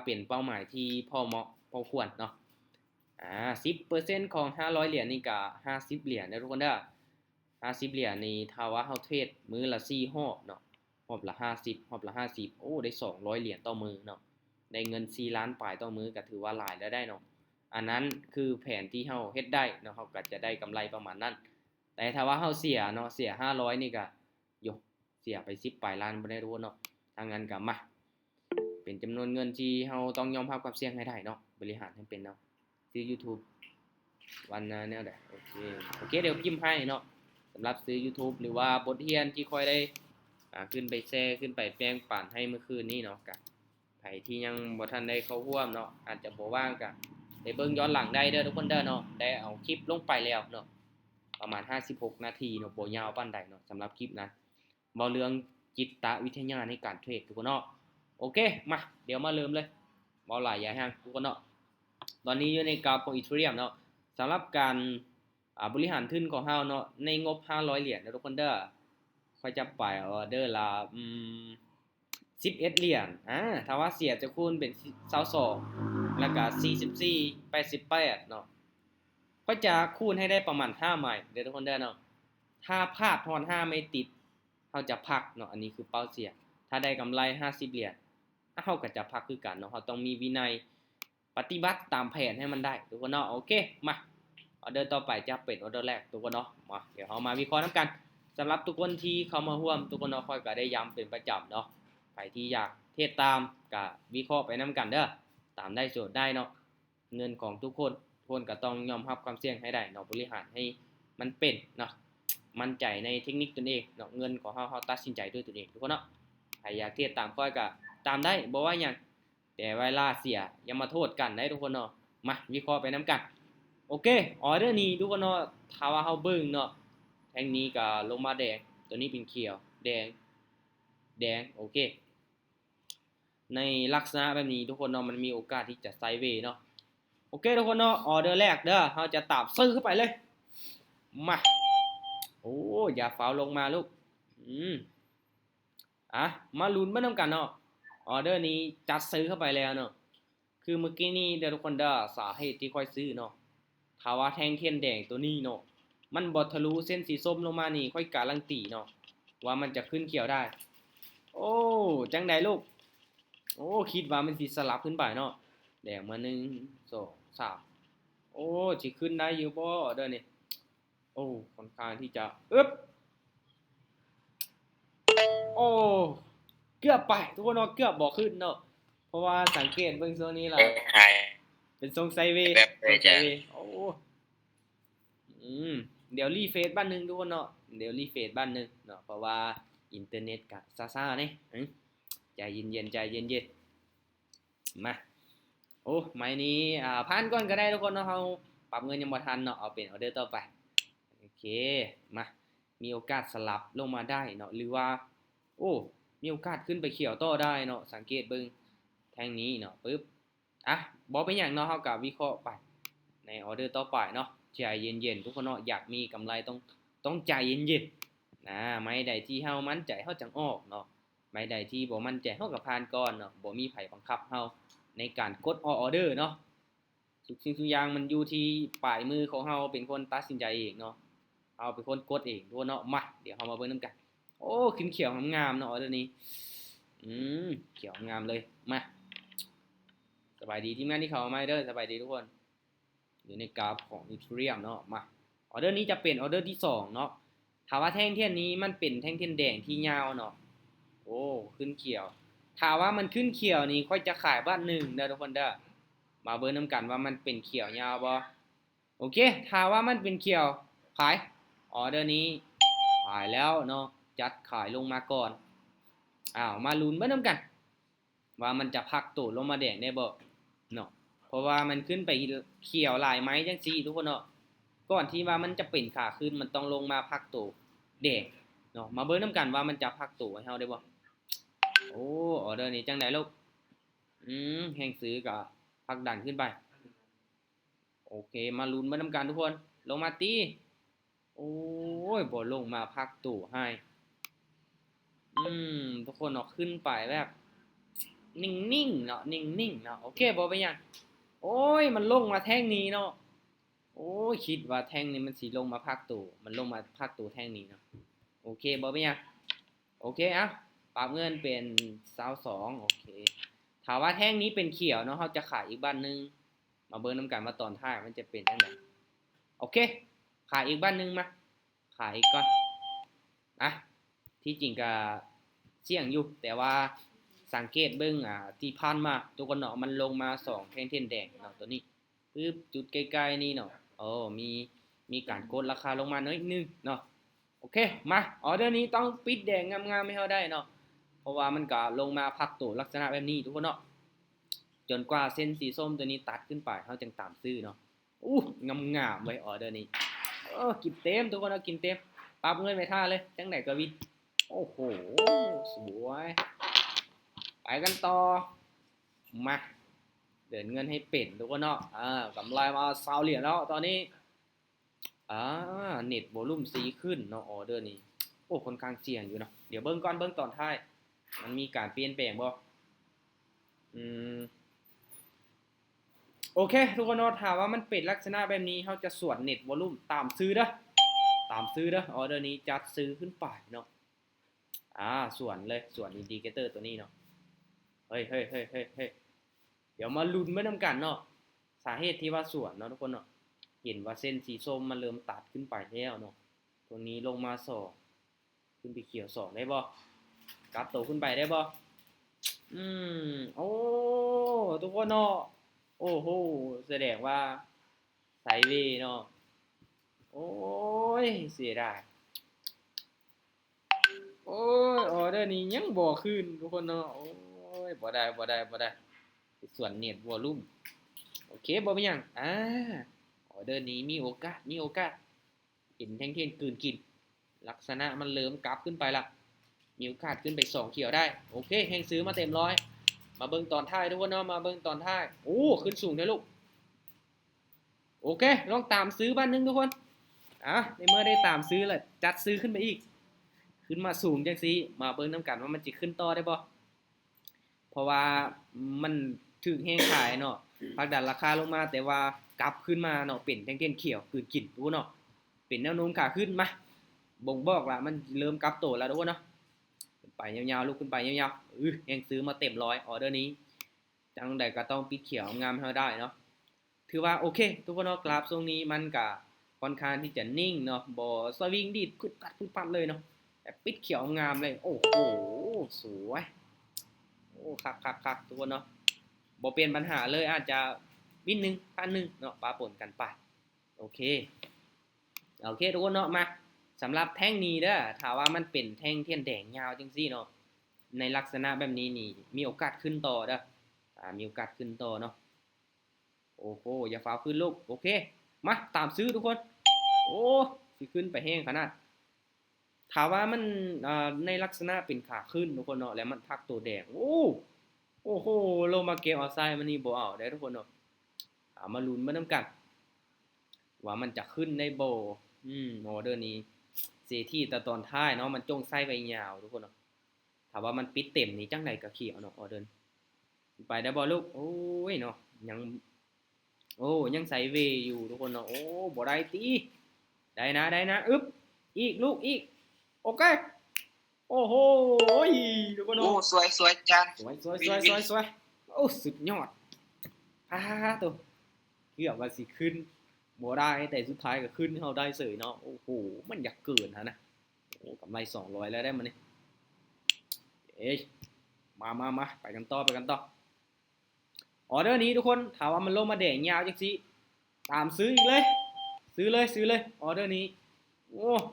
เป็นเป้าหมายที่พอเหมาะพอควรเนาะ10% ของ500เหรียญนี่ก็50เหรียญนะทุกคนเด้อ50เหรียญนี่ถ้าว่าเฮาเทรดมื้อละ4รอบเนาะรอบละ50รอบละ50โอ้ได้200เหรียญต่อมื้อเนาะได้เงิน4ล้านปลายต่อมื้อก็ถือว่าหลายแล้วได้เนาะอันนั้นคือแผนที่เฮาเฮ็ดได้เนาะเฮาก็จะได้กำไรประมาณนั้นแต่ถ้าว่าเฮาเสียเนาะเสีย500นี่ก็โยเสียไป10ปลายล้านบ่ได้รู้เนาะถ้างั้นก็มาเป็นจำนวนเงินที่เฮาต้องยอมรับความเสี่ยงให้ได้เนาะบริหารให้เป็นเนาะซื้อ YouTube วันแนวใดโอเคเดี๋ยวพิมพ์ให้เนาะสำหรับซื้อ YouTube หรือว่าบทเรียนที่ค่อยได้ขึ้นไปแชร์ขึ้นไปแบ่งปันให้เมื่อคืนนี้เนาะกับใครที่ยังบ่ทันได้เข้าร่วมเนาะอาจจะบ่ว่างก็ได้เบิ่งย้อนหลังได้เด้อทุกคนเด้อเนาะได้เอาคลิปลงไปแล้วเนาะประมาณ56นาทีเนาะบ่ยาวปานใดเนาะสำหรับคลิปนั้นเว้าเรื่องจิตวิทยาในการเทรดทุกคนเนาะโอเคมาเดี๋ยวมาเริ่มเลยเว้าหลายอย่าห่างทุกคนเนาะตอนนี้อยู่ในกราฟของ Ethereum เนาะสำหรับการบริหารทุนของเฮาเนาะในงบ500เหรียญนะทุกคนเด้อค่อยจะไปออเดอร์ละ11เหรียญถ้าว่าเสียจะคูณเป็น22แล้วก็44 88เนาะก็จะคูณให้ได้ประมาณ5ใหม่เด้อทุกคนเด้อเนาะถ้าพลาดทอน5ไม่ติดเฮาจะพักเนาะอันนี้คือเป้าเสียถ้าได้กำไร50เหรียญเฮาก็จะพักคือกันเนาะเฮาต้องมีวินัยปฏิบัติตามแผนให้มันได้ทุกคนเนาะโอเคมาออเดอร์ต่อไปจะเป็นออเดอร์แรกทุกคนเนาะมาเดี๋ยวเรามาวิเคราะห์นำกันสำหรับทุกคนที่เข้ามาร่วมทุกคนเนาะค่อยก็ได้ย้ำเป็นประจำเนาะใครที่อยากเทศตามก็วิเคราะห์ไปนำกันเด้อตามได้โจทย์ได้เนาะเงินของทุกคนก็ต้องยอมรับความเสี่ยงให้ได้เนาะบริหารให้มันเป็นเนาะมั่นใจในเทคนิคตนเองเนาะเงินของเฮาตัดสินใจด้วยตัวเองทุกคนเนาะใครอยากเทศตามค่อยก็ตามได้บ่ว่าหยังแต่เวลาเสียอย่ามาโทษกันได้ทุกคนเนาะมาวิเคราะห์ไปนำกันโอเคออเดอร์นี้ทุกคนเนาะถ้าว่าเฮาเบิ่งเนาะแท่งนี้ก็ลงมาแดงตัวนี้เป็นเขียวแดงโอเคในลักษณะแบบนี้ทุกคนเนาะมันมีโอกาสที่จะไซด์เวย์เนาะโอเคทุกคนเนาะออเดอร์แรกเด้อเฮาจะตามซื้อเข้าไปเลยมาโอ้อย่าฟาวลงมาลูกมาลุ้นมานํกันเนาะออเดอร์นี้จัดซื้อเข้าไปแล้วเนาะคือเมื่อกี้นี้เดี๋ยวทุกคนเด้อสาเหตุที่ค่อยซื้อเนาะถ้าว่าแท่งเทียนแดงตัวนี้เนาะมันบ่ทะลุเส้นสีส้มลงมานี่ค่อยการันตีเนาะว่ามันจะขึ้นเขียวได้โอ้จังไดลูกโอ้คิดว่ามันสิสลับขึ้นไปเนาะแดงมา1 2 3โอ้สิขึ้นได้อยู่บ่เด้อนี่โอ้ค่อนข้างที่จะโอ้เกือบไปทุกคนเนาะเกือบบ่ขึ้นเนาะเพราะว่าสังเกตเบิ่งโซนนี้ล่ะเป็นทรงไซด์เวย์โอ้เดี๋ยวรีเฟซบ้านนึงทุกคนเนาะเดี๋ยวรีเฟซบ้านนึงเนาะเพราะว่าอินเทอร์เน็ตก็ซ่าๆนี่ใจเย็นๆใจเย็นๆมาโอ้ไม้นี้ผ่านก่อนก็ได้ทุกคนเนาะเฮาปรับเงินยังบ่ทันเนาะเอาเป็นออเดอร์ต่อไปโอเคมามีโอกาสสลับลงมาได้เนาะหรือว่าโอ้มีโอกาสขึ้นไปเขียวต่อได้เนาะสังเกตเบิ่งแท่งนี้เนาะปึ๊บบ่เป็นหยังเนาะเฮาก็วิเคราะห์ไปในออเดอร์ต่อไปเนาะใจเย็นๆทุกคนเนาะอยากมีกำไรต้องใจเย็นๆไม้ใดที่เฮามั่นใจเฮาจังออกเนาะไม้ใดที่บ่มั่นใจเฮาก็ผ่านก่อนเนาะบ่มีไผบังคับเฮาในการกดออเดอร์เนาะทุกสิ่งทุกอย่างมันอยู่ที่ปลายมือของเฮาเป็นคนตัดสินใจเองเนาะเฮาเป็นคนกดเองทุกคนเนาะมาเดี๋ยวเฮามาเบิ่งนำกันโอ้ขึ้นเขียวงามๆเนาะออเดอร์นี้เขียวงามเลยมาสบายดีทีมงานที่เข้ามาเด้อสบายดีทุกคนอยู่ในกราฟของ Ethereum เนาะมาออเดอร์นี้จะเป็นออเดอร์ที่2เนาะถ้าว่าแท่งเทียนนี้มันเป็นแท่งเทียนแดงที่ยาวเนาะโอ้ขึ้นเขียวถ้าว่ามันขึ้นเขียวนี่ค่อยจะขายบ้าน1เด้อทุกคนเด้อมาเบิ่งนำกันว่ามันเป็นเขียวยาวบ่โอเคถ้าว่ามันเป็นเขียวขายออเดอร์นี้ขายแล้วเนาะจัดขายลงมาก่อนมาลุ้นเบิ่งนำกันว่ามันจะพักตัวลงมาแดงได้บ่เนาะเพราะว่ามันขึ้นไปเขียวหลายไม้จังซี่ทุกคนเนาะก่อนที่ว่ามันจะเป็นขาขึ้นมันต้องลงมาพักตัวแดงเนาะมาเบิ่งนำกันว่ามันจะพักตัวให้เฮาได้บ่โอ้ออเดอร์นี้จังได๋ลูกแห่งซื้อก็พักดันขึ้นไปโอเคมาลุ้นมานำกันทุกคนลงมาตีโอ้ยบ่ลงมาพักตัวให้ทุกคนเนาะขึ้นไปแบบ นิ่งๆเนาะนิ่งๆเนาะโอเคบ่เป็นหยังโอ้ยมันลงมาแท่งนี้เนาะโอ้ยคิดว่าแท่งนี้มันสิลงมาภาคตัวมันลงมาภาคตัวแท่งนี้เนาะโอเคบ่เป็นหยังโอเคปรับเงินเป็น22โอเคถ้าว่าแท่งนี้เป็นเขียวเนาะเฮาจะขายอีกบ้านนึงมาเบิ่งนำกันว่าตอนท้ายมันจะเป็นจังไดโอเคขายอีกบ้านนึงมาขายอีกก่อนที่จริงก็เสี่ยงอยู่แต่ว่าสังเกตเบิ่งที่ผ่านมาตัวกันเนาะมันลงมา2แท่งเทียนแดงเนาะตัวนี้ปึ๊บจุดใกล้ๆนี่เนาะมีการกดราคาลงมาหน่อยนึงเนาะโอเคมาออเดอร์นี้ต้องปิดแดงงามๆให้เฮาได้เนาะเพราะว่ามันก็ลงมาพักตัวลักษณะแบบนี้ทุกคนเนาะจนกว่าเส้นสีส้มตัวนี้ตัดขึ้นไปเฮาจึงตามซื้อเนาะงามๆไว้ออเดอร์นี้กินเต็มทุกคนเอากินเต็มปรับเงินไปท่าเลยจังได๋ก็วินโอ้โหสวยไปกันต่อมาเดินเงินให้เป็นทุกคนเนาะกำไรมา20เหรียญแล้วตอนนี้เน็ตโวลุ่มสีขึ้นเนาะออเดอร์นี้ค่อนข้างเสี่ยงอยู่เนาะเดี๋ยวเบิ่งก่อนเบิ่งตอนท้ายมันมีการเปลี่ยนแปลงบ่โอเคทุกคนเนาะถ้าว่ามันเป็นลักษณะแบบนี้เฮาจะสวนเน็ตโวลุ่มตามซื้อเด้อออเดอร์นี้จัดซื้อขึ้นไปเนาะส่วนเลยส่วนอินดิเคเตอร์ตัวนี้เนาะเฮ้ยเดี๋ยวมาลุ้นไปนำกันเนาะสาเหตุที่ว่าส่วนเนาะทุกคนเนาะเห็นว่าเส้นสีส้มมันเริ่มตัดขึ้นไปแล้วเนาะตัวนี้ลงมา2ขึ้นไปเขียว2ได้บ่กลับโตขึ้นไปได้บ่โอ้ทุกคนเนาะโอ้โหแสดงว่าไซด์เวย์เนาะโอ้ยเสียดายโอ้ยออเดอร์นี้ยังบ่ขึ้นทุกคนเนาะโอ้ยบ่ได้ส่วนเน็ตวอลลุ่มโอเคบ่เป็นหยังออเดอร์นี้มีโอกาสเห็นแท่งเทียนกลืนกินลักษณะมันเริ่มกลับขึ้นไปละมีโอกาสขึ้นไป2เขียวได้โอเคแฮงซื้อมาเต็มร้อยมาเบิ่งตอนท้ายทุกคนเนาะมาเบิ่งตอนท้ายขึ้นสูงเด้อลูกโอเคลองตามซื้อบ้านนึงทุกคนในเมื่อได้ตามซื้อแล้วจัดซื้อขึ้นไปอีกขึ้นมาสูงจังซี่มาเบิ่งนำกันว่ามันจะขึ้นต่อได้บ่เพราะว่ามันถึกแฮงขายเนาะผลักดันราคาลงมาแต่ว่ากลับขึ้นมาเนาะเป็นแท่งเทียนเขียวคืนกินทุกคนเนาะเป็นแนวโน้มขาขึ้นมาบ่งบอกว่ามันเริ่มกลับตัวแล้วทุกคนเนาะไปยาวๆลุกขึ้นไปยาวๆยังซื้อมาเต็มร้อยออเดอร์นี้จังใดก็ต้องปิดเขียวงามให้ได้เนาะถือว่าโอเคทุกคนเนาะกราฟทรงนี้มันก็ค่อนข้างที่จะนิ่งเนาะบ่สวิงดีดพึดปัดเลยเนาะแต่ปิดเขียวงามเลยโอ้โหสวยคักทุกคนเนาะบ่เปลี่ยนปัญหาเลยอาจจะวิน1 1,000เนาะปะปนกันไปโอเคทุกคนเนาะมาสำหรับแท่งนี้เด้อถ้าว่ามันเป็นแท่งเทียนแดงยาวจังซี่เนาะในลักษณะแบบนี้นี่มีโอกาสขึ้นต่อเด้อมีโอกาสขึ้นต่อเนาะโอ้โหอย่าฟ้าวขึ้นลูกโอเคมาตามซื้อทุกคนสิขึ้นไปแห้งขนาดถ้าว่ามันในลักษณะเป็นขาขึ้นทุกคนเนาะแล้วมันพักตัวแดงโอ้โหลงมาเก็บเอาไซมันนี่บ่เอาได้ทุกคนเนาะมาลุ้นมานำกันว่ามันจะขึ้นในโบออเดอร์นี้เสียที่แต่ตอนท้ายเนาะมันจงไส้ไปยาวทุกคนเนาะถ้าว่ามันปิดเต็มนี่จังไดก็เขียวเนาะออเดอร์ไปได้บ่ลูกโอ้ยเนาะยังใส่เวอยู่ทุกคนเนาะบ่ได้ติได้นะอึ๊บอีกลูกอีกโอเคโอ้โหทุกคนเนาะสวยจังสวยสุดยอดตัวเกือบว่าสิขึ้นบ่ได้แต่สุดท้ายก็ขึ้นเฮาได้เสยเนาะโอ้โหมันอยากเกินนะกำไร200แล้วได้มานี่มาไปกันต่อออเดอร์นี้ทุกคนถามว่ามันลงมาแดงยาวจังซี่ตามซื้ออีกเลยซื้อเลยออเดอร์นี้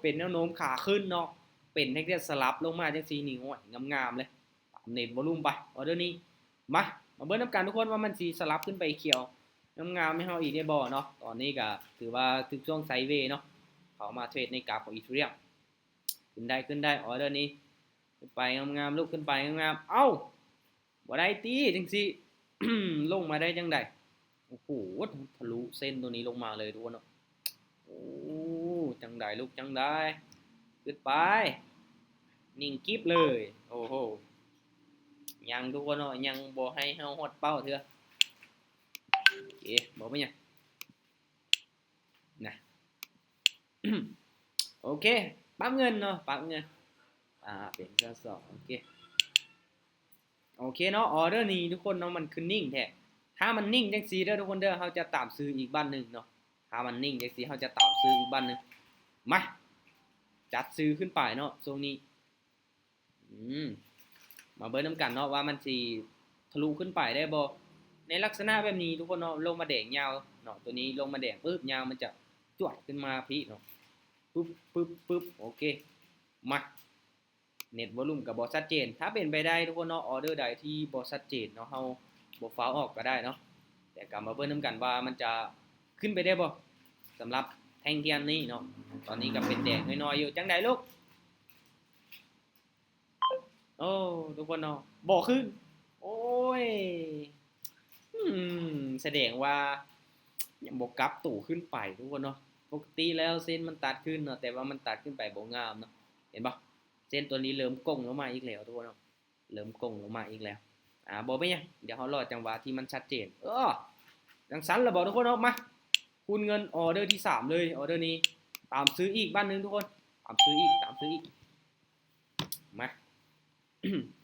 เป็นแนวโน้มขาขึ้นเนาะเป็นแท่งสลับลงมาจังซี่นี่โอ้ยงามๆเลยตามเน็ตวอลุ่มไปออเดอร์นี้มาเบิ่งนำกันทุกคนว่ามันสิสลับขึ้นไปเขียวงามๆให้เฮาอีกได้บ่เนาะตอนนี้ก็ถือว่าถึงช่วงไซด์เวย์เนาะเขามาเทรดในกราฟของอีเธเรียมขึ้นได้ออเดอร์นี้ขึ้นไปงามๆลุกขึ้นไปงามๆบ่ได้ติจังซี่ ลงมาได้จังได๋โอ้โหทะลุเส้นตัวนี้ลงมาเลยทุกคนเนาะจังได๋ลูกจังได๋ขึ้นไปนิ่งกิ๊บเลยโอ้โห ยังทุกคนเนาะยังบ่ให้เฮาฮอดเป้าเถื่อโอเคบ่เป็นหยังนะ โอเคปั๊มเงินเนาะปั๊มเงินเป็นข้อสองโอเคโอเคเนาะออเดอร์นี้ทุกคนเนาะมันคือนิ่งแท้ถ้ามันนิ่งจังซี่เด้อทุกคนเด้อเฮาจะตามซื้ออีกบ้านนึงเนาะถ้ามันนิ่งจังซี่เฮาจะตามซื้ออีกบ้านนึงมาจัดซื้อขึ้นไปเนาะช่วงนี้มาเบิ่งนํกันเนาะว่ามันสิทะลุขึ้นไปได้บ่ในลักษณะแบบนี้ทุกคนเนาะลงมาแดงยาวเนาะตัวนี้ลงมาแดงปึ๊บยาวมันจะจวดขึ้นมาพี่เนาะปึ๊บโอเคมาเน็ตวอลุ่มกับบอชัดเจนถ้าเป็นไปได้ทุกคนเนาะออเดอร์ใดที่บอชัดเจนเนาะเฮาบ่ฟ้าวออกก็ได้เนาะแต่กลับมาเบิ่งนํกันว่ามันจะขึ้นไปได้บ่สำหรับแท่งเทียนนี้เนาะตอนนี้ก็เป็นแดงน้อยๆอยู่จังได๋ลูกโอ้ทุกคนเนาะบ่ขึ้นโอ้ยแสดงว่ายังบ่กลับตู่ขึ้นไปทุกคนเนาะปกติแล้วเส้นมันตัดขึ้นเนาะแต่ว่ามันตัดขึ้นไปบ่งามเนาะเห็นบ่เส้นตัวนี้เริ่มก้งลงมาอีกแล้วทุกคนเนาะเริ่มก้งลงมาอีกแล้วบ่เป็นหยังเดี๋ยวเฮารอจังหวะที่มันชัดเจนจังซั่นแล้วบ่ทุกคนเนาะมาคูณเงินออเดอร์ที่3เลยออเดอร์นี้ตามซื้ออีกบ้านนึงทุกคนตามซื้ออีกมา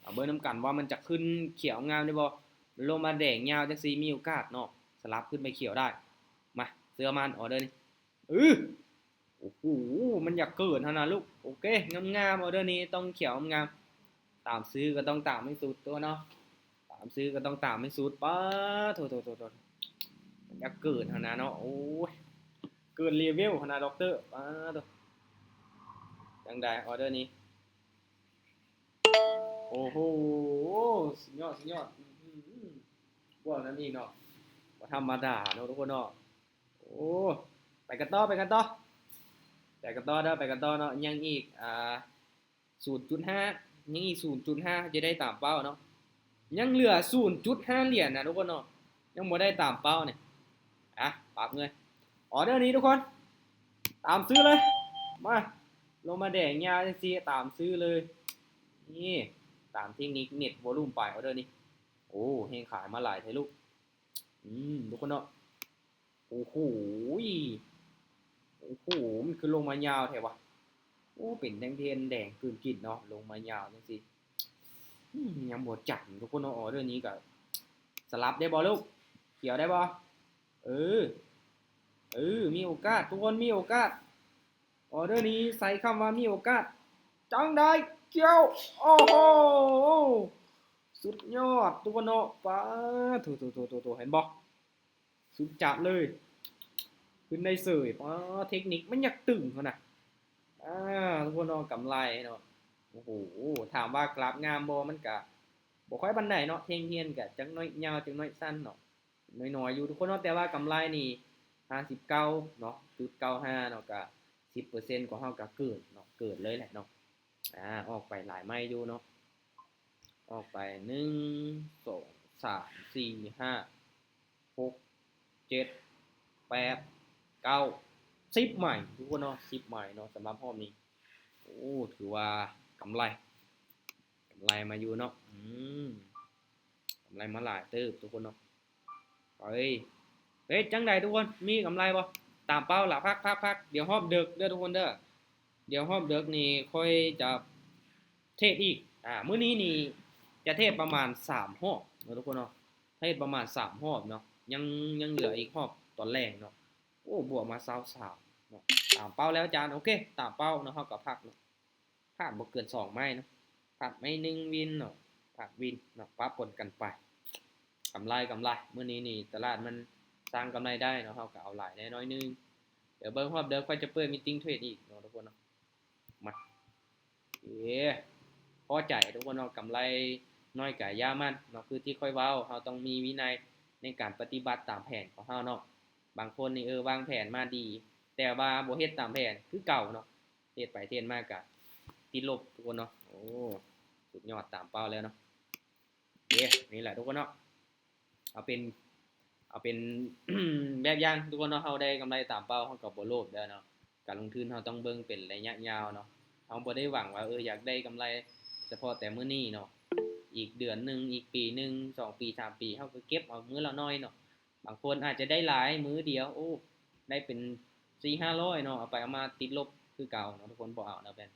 เอาเบิ่งนํกันว่ามันจะขึ้นเขียวงามได้บ่มันลงมาแดงยาวจังซี่มีโอกาสเนาะสลับขึ้นไปเขียวได้มาเสื้อมันออเดอร์นี้โอ้โหมันอยากเกิดนะลูกโอเคงามๆออเดอร์นี้ต้องเขียวงามตามซื้อก็ต้องตามให้สุดตัวเนาะตามซื้อก็ต้องตามให้สุดป้าโถมันอยากเกิดนะเนาะโอ้ยเกินเลเวลนะด็อกเตอร์ป้าโถจังได๋ออเดอร์นี้โอ้โหสุดยอดพวกนั้นอีกเนาะบ่ธรรมดาเนาะทุกคนเนาะโอ้ไปกันต่อเด้อไปกันต่อเนาะยังอีก0.5ยังอีก 0.5 จะได้ตามเป้าเนาะยังเหลือ 0.5 เหรียญนะทุกคนเนาะยังบ่ได้ตามเป้าเนี่ยปรับเงินออเดอร์นี้ทุกคนตามซื้อเลยมาลงมาแดงยาวจังซี่ตามซื้อเลยนี่ตามเทคนิคเน็ตวอลุ่มไปออเดอร์นี้โอ้เฮงขายมาหลายเทลูกทุกคนเนาะโอ้โหมันคือลงมายาวแท้วะโอ้เป็นแดงเทนแดงกลืนกินเนาะลงมายาวจังซี่ยังบ่จัดทุกคนเนาะออเดอร์นี้ก็สลับได้บ่ลูกเขียวได้บ่เออมีโอกาสทุกคนมีโอกาสออเดอร์นี้ใส่คำว่ามีโอกาสจังได้เกี่ยวโอ้โหสุดยอดทุกคนเนาะป้าโถเห็นบ่สุดจัดเลยขึ้นได้เสยป้าเทคนิคมันอยากตึงเขาน่ะทุกคนเนาะกำไรเนาะโอ้โหถามว่ากราฟงามบ่มันก็บ่ค่อยปานใดเนาะเที่ยงๆก็จักน้อยยาวจักน้อยสั้นเนาะน้อยๆอยู่ทุกคนเนาะแต่ว่ากำไรนี่59เนาะ0.95เนาะก็10%ของเฮาก็เกินเนาะเกินเลยแหละเนาะออกไปหลายไม้อยู่เนาะออกไป1 2 3 4 5 6 7 8 9 10ใหม่ทุกคนเนาะ10ใหม่เนาะสำหรับรอบนี้โอ้ถือว่ากำไรมาอยู่เนาะกำไรมาหลายเติบทุกคนเนาะเฮ้ยจังไดทุกคนมีกำไรบ่ตามเป้าล่ะพักเดี๋ยวรอบดึกเด้อทุกคนเด้อเดี๋ยวรอบดึกนี่ค่อยจะเทศอีกมื้อนี้นี่จะเทศประมาณ3รอบเนาะทุกคนเนาะเทศประมาณ3รอบเนาะยังเหลืออีกรอบตอนแรกเนาะโอ้บวกมา23เนาะตามเป้าแล้วอาจารย์โอเคตามเป้าเนาะเฮาก็พักเนาะพลาดบ่เกิน2ไม้เนาะพลาดไม่1วินเนาะพลาดวินเนาะปะปนกันไปกำไรมื้อนี้นี่ตลาดมันสร้างกำไรได้เนาะเฮาก็เอาหลายแน่น้อยนึงเดี๋ยวเบิ่งรอบเดี๋ยวค่อยจะเปิดมีตติ้งเทรดอีกเนาะทุกคนเนาะมาพอใจทุกคนเนาะกำไรน้อยก็อย่ามันเนาะคือที่ค่อยเว้าเฮาต้องมีวินัยในการปฏิบัติตามแผนของเฮาเนาะบางคนนี่วางแผนมาดีแต่ว่าบ่เฮ็ดตามแผนคือเก่าเนาะเฮ็ดไปเฮ็ดมาก็ติดลบทุกคนเนาะโอ้สุดยอดตามเป้าแล้วเนาะนี่แหละทุกคนเนาะเอาเป็น แบบอย่างทุกคนเนาะเฮาได้กำไรตามเป้าเฮาก็บ่โลภเด้อเนาะการลงทุนเฮาต้องเบิ่งเป็นระยะยาวเนาะเฮาบ่ได้หวังว่าอยากได้กำไรเฉพาะแต่มื้อนี้เนาะ อีกเดือนหนึ่งอีกปีหนึ่ง2 ปี 3 ปีเขาก็เก็บเอามื้อละน้อยเนาะบางคนอาจจะได้หลายมื้อเดียวโอ้ได้เป็น400-500เนาะเอาไปเอามาติดลบคือเก่าเนาะทุกคนบ่เอานะแบน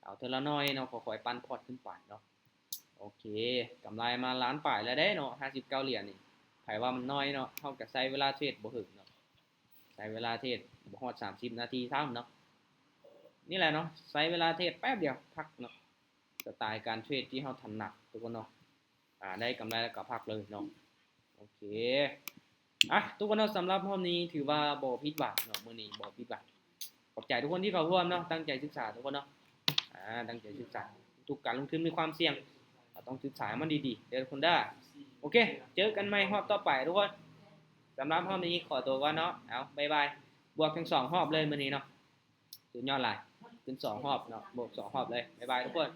เอาเท่าละน้อยเนาะค่อยๆปั้นพอร์ตขึ้นไปเนาะโอเคกำไรมาล้านปลายแล้วได้เนาะ59เหรียญนี่ไผว่ามันน้อยเนาะเฮาก็ใช้เวลาเทรดบ่ถึงเนาะใช้เวลาเทรดบ่ฮอด30นาทีซ้ำเนาะนี่แหละเนาะใช้เวลาเทรดแป๊บเดียวพักเนาะสไตล์การเทรดที่เฮาถนัดทุกคนเนาะได้กำไรแล้วก็พักเลยเนาะโอเคทุกคนเนาะสำหรับรอบนี้ถือว่าบ่ผิดหวังเนาะมื้อนี้บ่ผิดหวังขอบใจทุกคนที่เข้าร่วมเนาะตั้งใจศึกษาทุกคนเนาะตั้งใจศึกษาทุกการลงทุนมีความเสี่ยงเราต้องศึกษามันดีๆเดี๋ยวทุกคนได้โอเคเจอกันใหม่รอบต่อไปทุกคนสำหรับรอบนี้ขอตัวก่อนเนาะเอาบ๊ายบายบวกทั้ง2รอบเลยมื้อนี้เนาะสุดยอดหลายขึ้น2รอบเนาะบวก2รอบเลยบ๊ายบายทุกคน